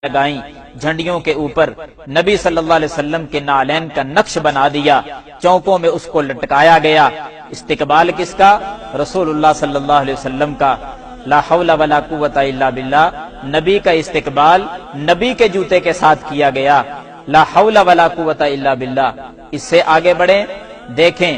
لگائیں جھنڈیوں کے اوپر، نبی صلی اللہ علیہ وسلم کے نالین کا نقش بنا دیا، چوکوں میں اس کو لٹکایا گیا۔ استقبال کس کا؟ رسول اللہ صلی اللہ علیہ وسلم کا۔ لا حول ولا قوت الا باللہ، نبی کا استقبال نبی کے جوتے کے ساتھ کیا گیا۔ لا حول ولا قوت الا باللہ۔ اس سے آگے بڑھیں، دیکھیں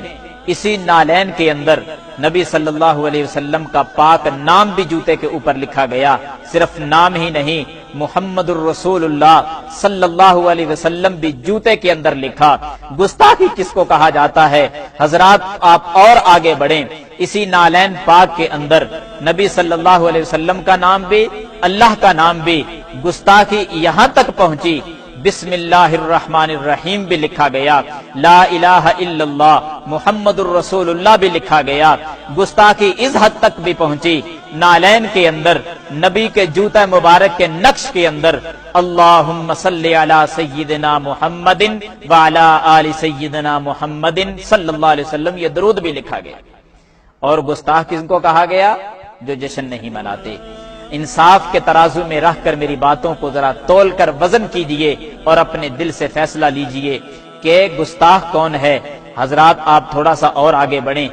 اسی نالین کے اندر نبی صلی اللہ علیہ وسلم کا پاک نام بھی جوتے کے اوپر لکھا گیا۔ صرف نام ہی نہیں، محمد الرسول اللہ صلی اللہ علیہ وسلم بھی جوتے کے اندر لکھا۔ گستاخی کس کو کہا جاتا ہے؟ حضرات آپ اور آگے بڑھیں، اسی نالین پاک کے اندر نبی صلی اللہ علیہ وسلم کا نام بھی، اللہ کا نام بھی، گستاخی یہاں تک پہنچی بسم اللہ الرحمن الرحیم بھی لکھا گیا، لا الہ الا اللہ محمد الرسول اللہ بھی لکھا گیا۔ گستاخی اس حد تک بھی پہنچی، نالین کے اندر نبی کے جوتا مبارک کے نقش کے اندر اللہم صلی علی سیدنا محمد وعلی آل سیدنا محمد صلی اللہ علیہ وسلم، یہ درود بھی لکھا گیا۔ اور گستاخ کس کو کہا گیا؟ جو جشن نہیں مناتے۔ انصاف کے ترازو میں رکھ کر میری باتوں کو ذرا تول کر وزن کیجئے اور اپنے دل سے فیصلہ لیجئے کہ گستاخ کون ہے۔ حضرات آپ تھوڑا سا اور آگے بڑھیں،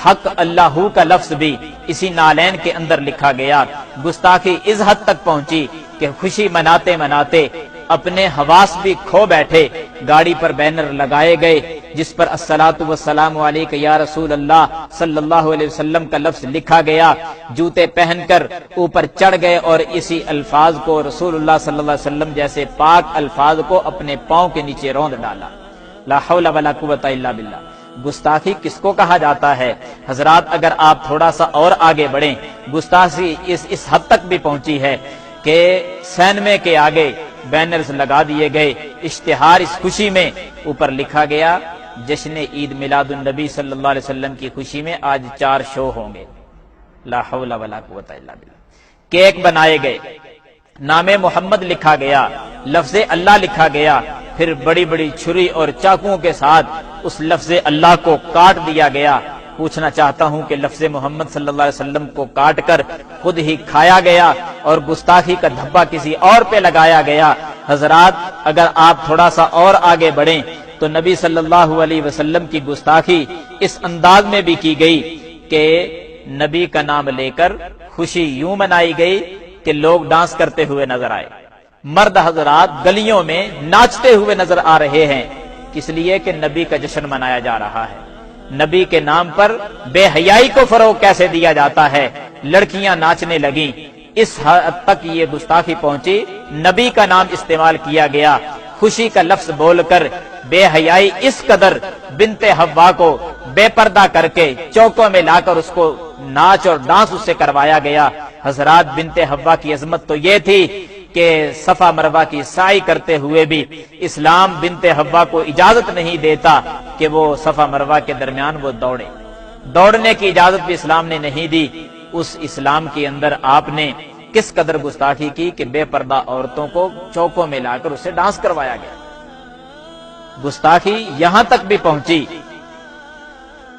حق اللہ کا لفظ بھی اسی نالین کے اندر لکھا گیا۔ گستاخی اس حد تک پہنچی کہ خوشی مناتے مناتے اپنے حواس بھی کھو بیٹھے، گاڑی پر بینر لگائے گئے جس پر الصلاۃ والسلام علیک یا رسول اللہ صلی اللہ علیہ وسلم کا لفظ لکھا گیا۔ جوتے پہن کر اوپر چڑھ گئے اور اسی الفاظ کو، رسول اللہ صلی اللہ علیہ وسلم جیسے پاک الفاظ کو اپنے پاؤں کے نیچے روند ڈالا۔ لا حول ولا قوت الا باللہ۔ گستاخی کس کو کہا جاتا ہے؟ حضرات اگر آپ تھوڑا سا اور آگے بڑھیں، گستاخی اس حد تک بھی پہنچی ہے کہ سینمے کے آگے بینرز لگا دیے گئے، اشتہار اس خوشی میں اوپر لکھا گیا جشن عید میلاد النبی صلی اللہ علیہ وسلم کی خوشی میں آج 4 شو ہوں گے۔ لا حول ولا قوت الا باللہ۔ کیک بنائے گئے، نام محمد لکھا گیا، لفظ اللہ لکھا گیا، پھر بڑی بڑی چھری اور چاقوؤں کے ساتھ اس لفظ اللہ کو کاٹ دیا گیا۔ پوچھنا چاہتا ہوں کہ لفظ محمد صلی اللہ علیہ وسلم کو کاٹ کر خود ہی کھایا گیا اور گستاخی کا دھبا کسی اور پہ لگایا گیا۔ حضرات اگر آپ تھوڑا سا اور آگے بڑھیں تو نبی صلی اللہ علیہ وسلم کی گستاخی اس انداز میں بھی کی گئی کہ نبی کا نام لے کر خوشی یوں منائی گئی کہ لوگ ڈانس کرتے ہوئے نظر آئے۔ مرد حضرات گلیوں میں ناچتے ہوئے نظر آ رہے ہیں، اس لیے کہ نبی کا جشن منایا جا رہا ہے۔ نبی کے نام پر بے حیائی کو فروغ کیسے دیا جاتا ہے؟ لڑکیاں ناچنے لگیں۔ اس حد تک یہ گستاخی پہنچی، نبی کا نام استعمال کیا گیا، خوشی کا لفظ بول کر بے حیائی اس قدر بنت حوا کو بے پردہ کر کے چوکوں میں لا کر اس کو ناچ اور ڈانس اس سے کروایا گیا۔ حضرات بنت حوا کی عظمت تو یہ تھی کہ صفا مروہ کی سعی کرتے ہوئے بھی اسلام بنت حوا کو اجازت نہیں دیتا کہ وہ صفا مروہ کے درمیان وہ دوڑنے کی اجازت بھی اسلام نے نہیں دی۔ اس اسلام کے اندر آپ نے کس قدر گستاخی کی کہ بے پردہ عورتوں کو چوکوں میں لا کر اسے ڈانس کروایا گیا۔ گستاخی یہاں تک بھی پہنچی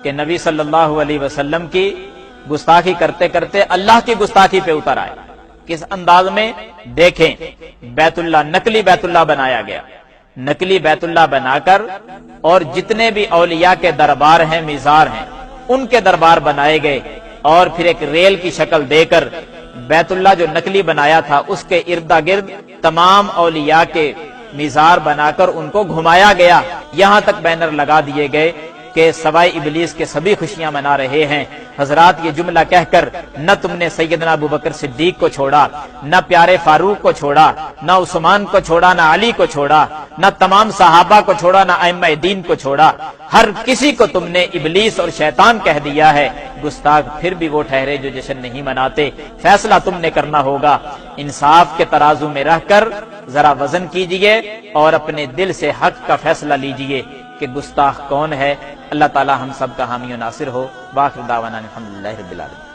کہ نبی صلی اللہ علیہ وسلم کی گستاخی کرتے کرتے اللہ کی گستاخی پہ اتر آئے۔ کس انداز میں؟ دیکھیں، بیت اللہ، نقلی بیت اللہ بنایا گیا، نقلی بیت اللہ بنا کر اور جتنے بھی اولیاء کے دربار ہیں، میزار ہیں، ان کے دربار بنائے گئے اور پھر ایک ریل کی شکل دے کر بیت اللہ جو نقلی بنایا تھا اس کے ارد گرد تمام اولیاء کے میزار بنا کر ان کو گھمایا گیا۔ یہاں تک بینر لگا دیے گئے کہ سوائے ابلیس کے سبھی خوشیاں منا رہے ہیں۔ حضرات یہ جملہ کہہ کر نہ تم نے سیدنا ابوبکر صدیق کو چھوڑا، نہ پیارے فاروق کو چھوڑا، نہ عثمان کو چھوڑا، نہ علی کو چھوڑا، نہ تمام صحابہ کو چھوڑا، نہ ائمہ دین کو چھوڑا، ہر کسی کو تم نے ابلیس اور شیطان کہہ دیا ہے۔ گستاخ پھر بھی وہ ٹھہرے جو جشن نہیں مناتے۔ فیصلہ تم نے کرنا ہوگا، انصاف کے ترازو میں رہ کر ذرا وزن کیجئے اور اپنے دل سے حق کا فیصلہ لیجئے کہ گستاخ کون ہے۔ اللہ تعالی ہم سب کا حامی و ناصر ہو۔ وآخر دعوانا الحمدللہ رب العالمین۔